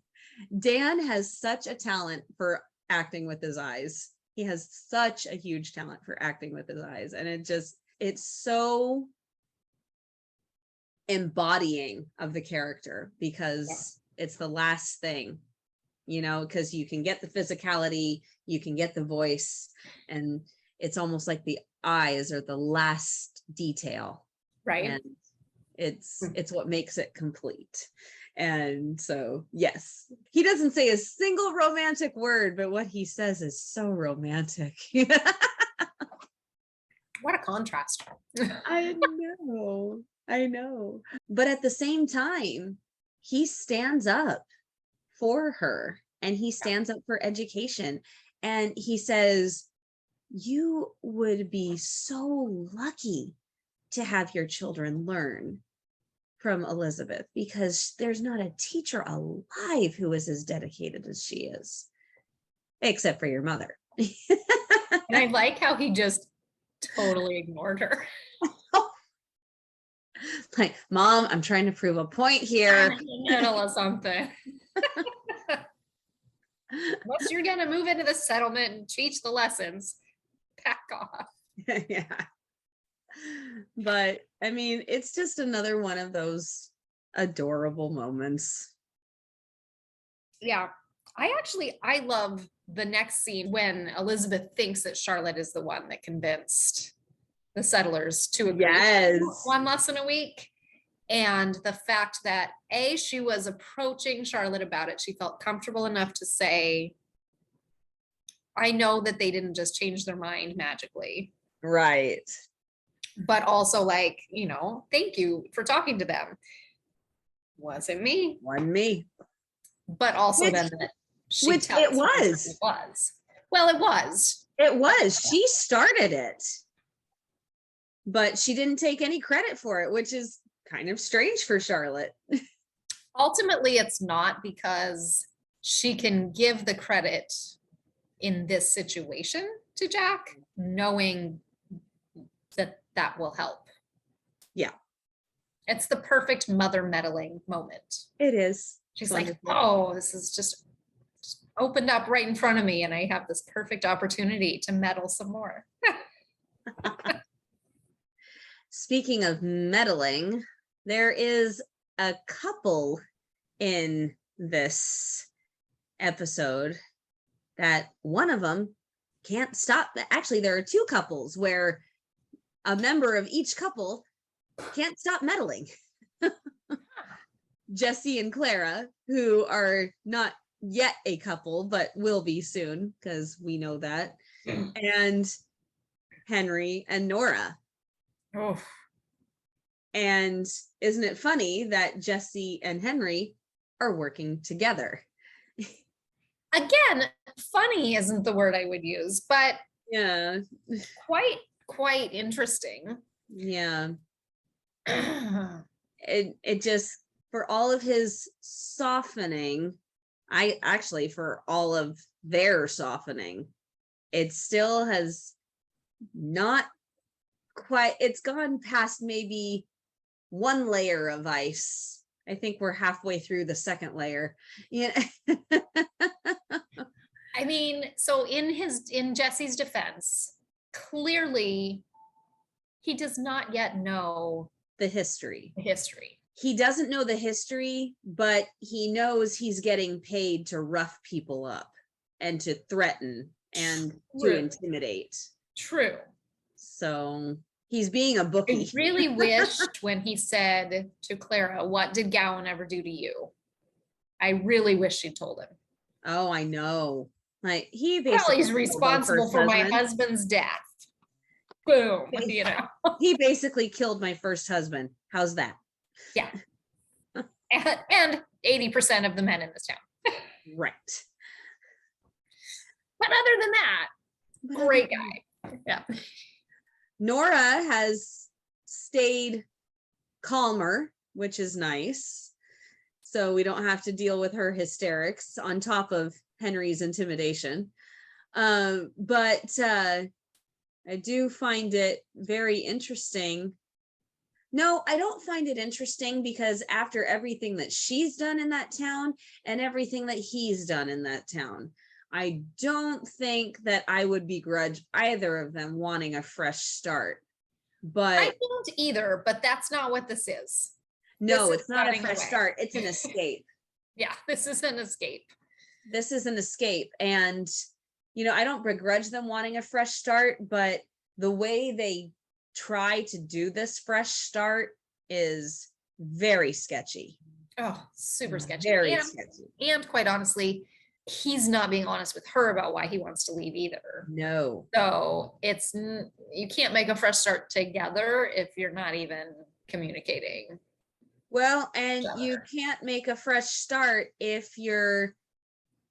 Dan has such a talent for acting with his eyes. He has such a huge talent for acting with his eyes. And it's so embodying of the character, because it's the last thing, because you can get the physicality, you can get the voice, and it's almost like the eyes are the last detail. Right. And it's what makes it complete. And so, yes, he doesn't say a single romantic word, but what he says is so romantic. What a contrast. I know. But at the same time, he stands up for her and he stands up for education. And he says, you would be so lucky to have your children learn from Elizabeth, because there's not a teacher alive who is as dedicated as she is, except for your mother. And I like how he just totally ignored her. Like, Mom, I'm trying to prove a point here. Middle of something. Unless you're gonna move into the settlement and teach the lessons, back off. Yeah. But I mean, it's just another one of those adorable moments. Yeah. I love the next scene when Elizabeth thinks that Charlotte is the one that convinced the settlers to agree to 1 lesson a week. And the fact that she was approaching Charlotte about it. She felt comfortable enough to say, I know that they didn't just change their mind magically. Right. But also, like, thank you for talking to them. Wasn't me. Wasn't me. But also then that which it was. It was. Well, it was. It was. She started it. But she didn't take any credit for it, which is kind of strange for Charlotte. Ultimately, it's not, because she can give the credit in this situation to Jack, knowing that will help. Yeah. It's the perfect mother meddling moment. It is. She's like, oh, this is just opened up right in front of me, and I have this perfect opportunity to meddle some more. Speaking of meddling, there is a couple in this episode that one of them can't stop. Actually, there are two couples where a member of each couple can't stop meddling. Jesse and Clara, who are not yet a couple, but will be soon, because we know that. And Henry and Nora. Oh. And isn't it funny that Jesse and Henry are working together? Again, funny isn't the word I would use, but yeah, quite interesting. Yeah. It just, for all of his softening, for all of their softening, it still has not quite, it's gone past maybe one layer of ice. I think we're halfway through the second layer. Yeah. I mean, so in Jesse's defense, clearly he does not yet know the history. He doesn't know the history, but he knows he's getting paid to rough people up and to threaten and to intimidate. True. So he's being a bookie. I really wished when he said to Clara, what did Gowan ever do to you? I really wish she told him. Oh, I know. Like, he basically is responsible for my husband's death. Boom. He basically killed my first husband. How's that? Yeah. and 80% of the men in this town. Right. But other than that, great guy. Yeah. Nora has stayed calmer, which is nice. So we don't have to deal with her hysterics on top of Henry's intimidation. But I do find it very interesting. No, I don't find it interesting, because after everything that she's done in that town and everything that he's done in that town, I don't think that I would begrudge either of them wanting a fresh start. But I don't either, but that's not what this is. No, it's not a fresh start. It's an escape. Yeah, this is an escape. This is an escape. And, I don't begrudge them wanting a fresh start, but the way they try to do this fresh start is very sketchy. Oh, super sketchy. Very sketchy. And quite honestly, he's not being honest with her about why he wants to leave either. No. So you can't make a fresh start together if you're not even communicating. Well, and you can't make a fresh start if you're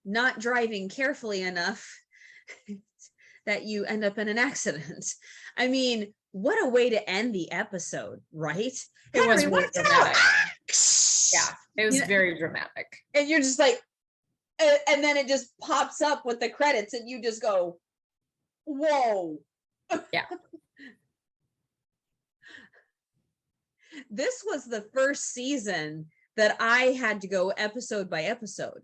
not driving carefully enough that you end up in an accident. I mean, what a way to end the episode, right? It was really dramatic. Yeah, it was very dramatic. And you're just like, and then it just pops up with the credits and you just go, whoa. Yeah. This was the first season that I had to go episode by episode.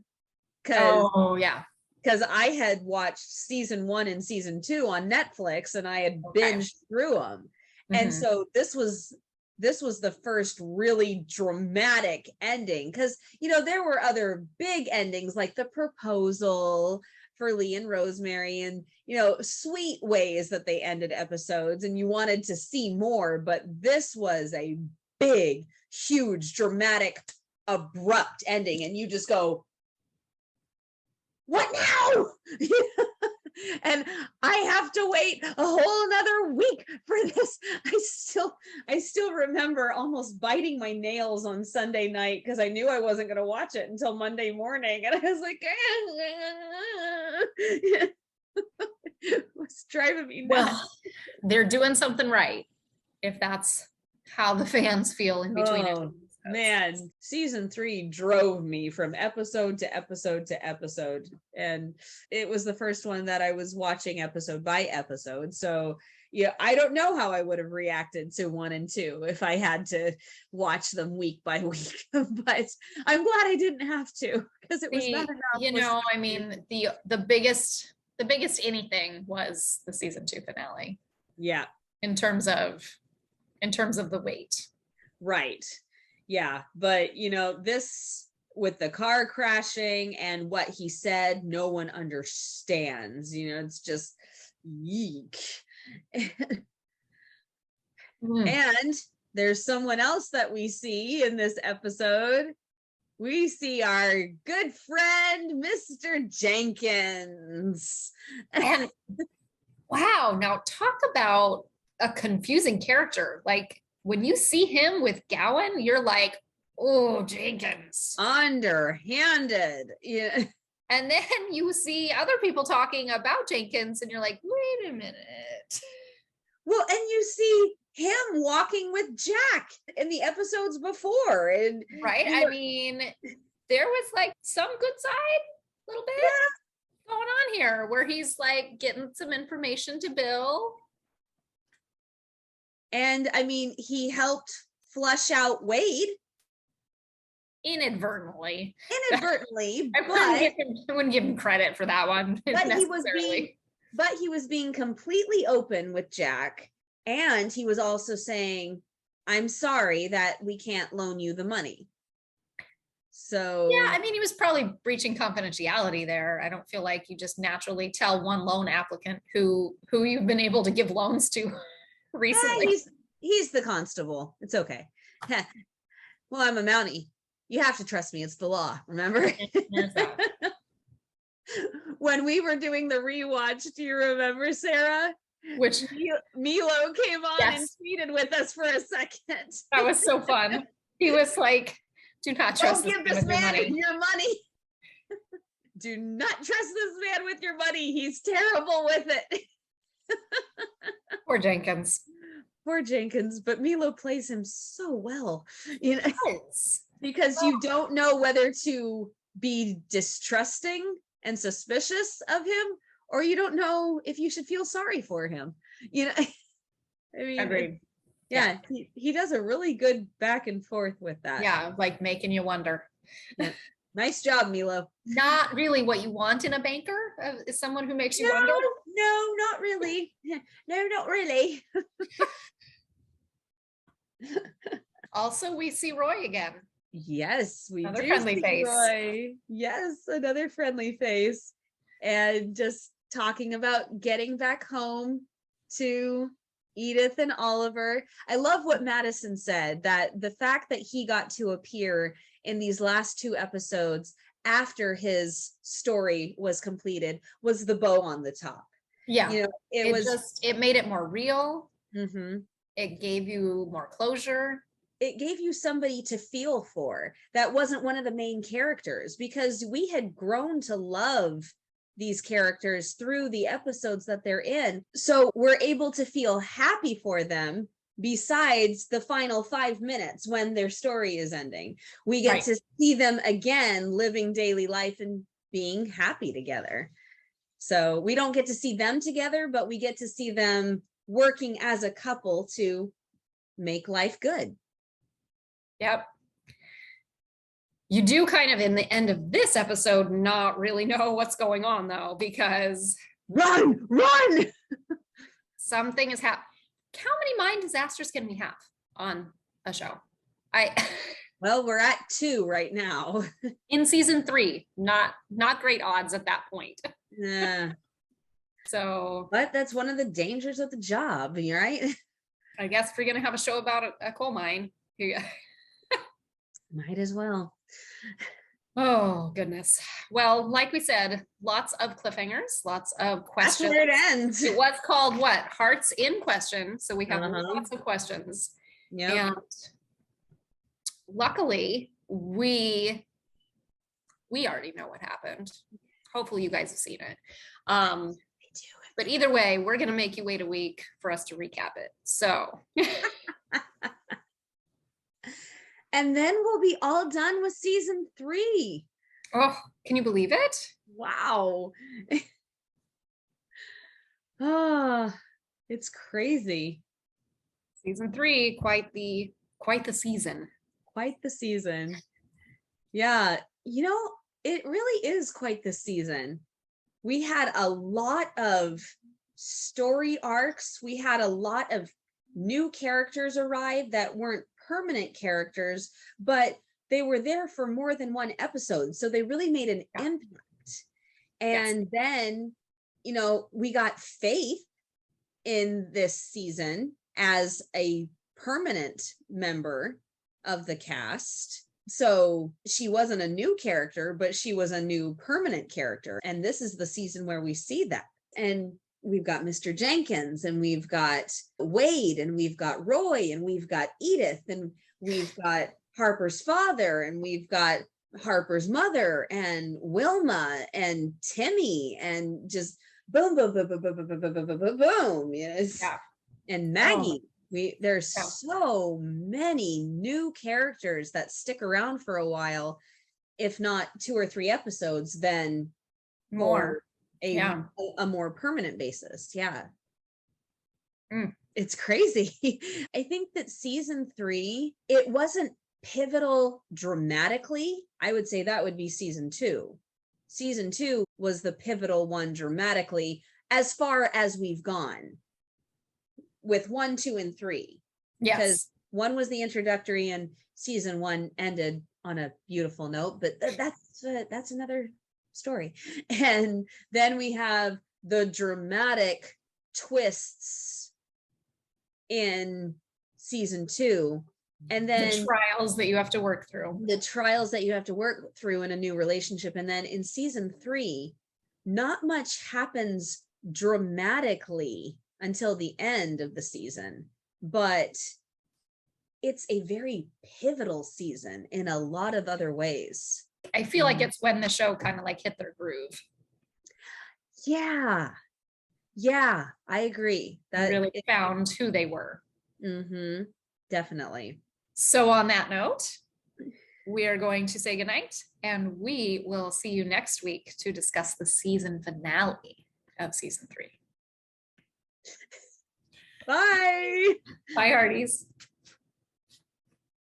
Oh, yeah. Because I had watched season 1 and season 2 on Netflix and I had binged through them. Mm-hmm. And so this was the first really dramatic ending, because, you know, there were other big endings like the proposal for Lee and Rosemary and, you know, sweet ways that they ended episodes and you wanted to see more. But this was a big, huge, dramatic, abrupt ending. And you just go, what now? And I have to wait a whole another week for this. I still remember almost biting my nails on Sunday night because I knew I wasn't going to watch it until Monday morning. And I was like, it was driving me nuts. Well, they're doing something right if that's how the fans feel in between it. Man, season 3 drove me from episode to episode to episode. And it was the first one that I was watching episode by episode. So, yeah, I don't know how I would have reacted to 1 and 2 if I had to watch them week by week. But I'm glad I didn't have to, because it was not enough. You know, I mean, the biggest anything was the season 2 finale. Yeah. In terms of the weight. Right. Yeah, but you know, this with the car crashing and what he said, no one understands. You know, it's just yeek. And there's someone else that we see in this episode. We see our good friend, Mr. Jenkins. And wow, now talk about a confusing character. Like, when you see him with Gowan, you're like, oh, Jenkins. Underhanded. Yeah. And then you see other people talking about Jenkins and you're like, wait a minute. Well, and you see him walking with Jack in the episodes before. And right? I mean, there was like some good side, a little bit going on here where he's like getting some information to Bill. And I mean, he helped flush out Wade. Inadvertently. I wouldn't give him credit for that one. But he was being completely open with Jack. And he was also saying, I'm sorry that we can't loan you the money. So yeah, I mean, he was probably breaching confidentiality there. I don't feel like you just naturally tell one loan applicant who you've been able to give loans to recently. He's the constable. It's okay. Well, I'm a Mountie. You have to trust me. It's the law. Remember? When we were doing the rewatch, do you remember, Sarah? Which Milo came on and tweeted with us for a second. That was so fun. He was like, "Do not trust this man with your money. Do not trust this man with your money. He's terrible with it." Poor Jenkins. Poor Jenkins, but Milo plays him so well, you know, because you don't know whether to be distrusting and suspicious of him, or you don't know if you should feel sorry for him. You know, I mean, agreed. Yeah, he does a really good back and forth with that. Yeah, like making you wonder. Yeah. Nice job, Milo. Not really what you want in a banker, is someone who makes you wonder. No, not really. No, not really. Also, we see Roy again. Yes, we another do friendly see face. Roy. Yes, another friendly face. And just talking about getting back home to Edith and Oliver. I love what Madison said, that the fact that he got to appear in these last 2 episodes after his story was completed was the bow on the top. Yeah. It made it more real. Mm-hmm. It gave you more closure. It gave you somebody to feel for that wasn't one of the main characters, because we had grown to love these characters through the episodes that they're in. So we're able to feel happy for them besides the final 5 minutes when their story is ending. We get to see them again living daily life and being happy together. So we don't get to see them together, but we get to see them working as a couple to make life good. Yep. You do kind of in the end of this episode not really know what's going on though, because run something is happening. How many mind disasters can we have on a show? Well, we're at 2 right now. In season 3, not great odds at that point. Yeah. So, but that's one of the dangers of the job, right? I guess if you're gonna have a show about a coal mine, might as well. Oh goodness. Well, like we said, lots of cliffhangers, lots of questions. That's where it ends. It was called what? Hearts in Question. So we have lots of questions. Yeah. And luckily, we already know what happened. Hopefully you guys have seen it. But either way, we're going to make you wait a week for us to recap it. So. And then we'll be all done with season 3. Oh, can you believe it? Wow. Oh, it's crazy. Season 3, quite the season. Quite the season. Yeah, it really is quite the season. We had a lot of story arcs. We had a lot of new characters arrive that weren't permanent characters, but they were there for more than one episode. So they really made an impact. And then, we got Faith in this season as a permanent member of the cast. So she wasn't a new character, but she was a new permanent character. And this is the season where we see that. And we've got Mr. Jenkins, and we've got Wade, and we've got Roy, and we've got Edith, and we've got Harper's father, and we've got Harper's mother, and Wilma, and Timmy, and just boom, boom, boom, boom, boom, boom, boom, boom, boom, boom, boom. Yes. Yeah. And Maggie. There's so many new characters that stick around for a while, if not 2 or 3 episodes, then more. A more permanent basis. Yeah. It's crazy. I think that season 3, it wasn't pivotal dramatically. I would say that would be season 2. Season 2 was the pivotal one dramatically, as far as we've gone with 1, 2, and 3. Yes. Because 1 was the introductory and season 1 ended on a beautiful note, but that's another story. And then we have the dramatic twists in season 2, and then the trials that you have to work through in a new relationship. And then in season 3, not much happens dramatically until the end of the season, but it's a very pivotal season in a lot of other ways. I feel like it's when the show kind of hit their groove. Yeah, I agree. That really found who they were. Definitely. So on that note, we are going to say goodnight, and we will see you next week to discuss the season finale of season 3. Bye. Bye, Hearties.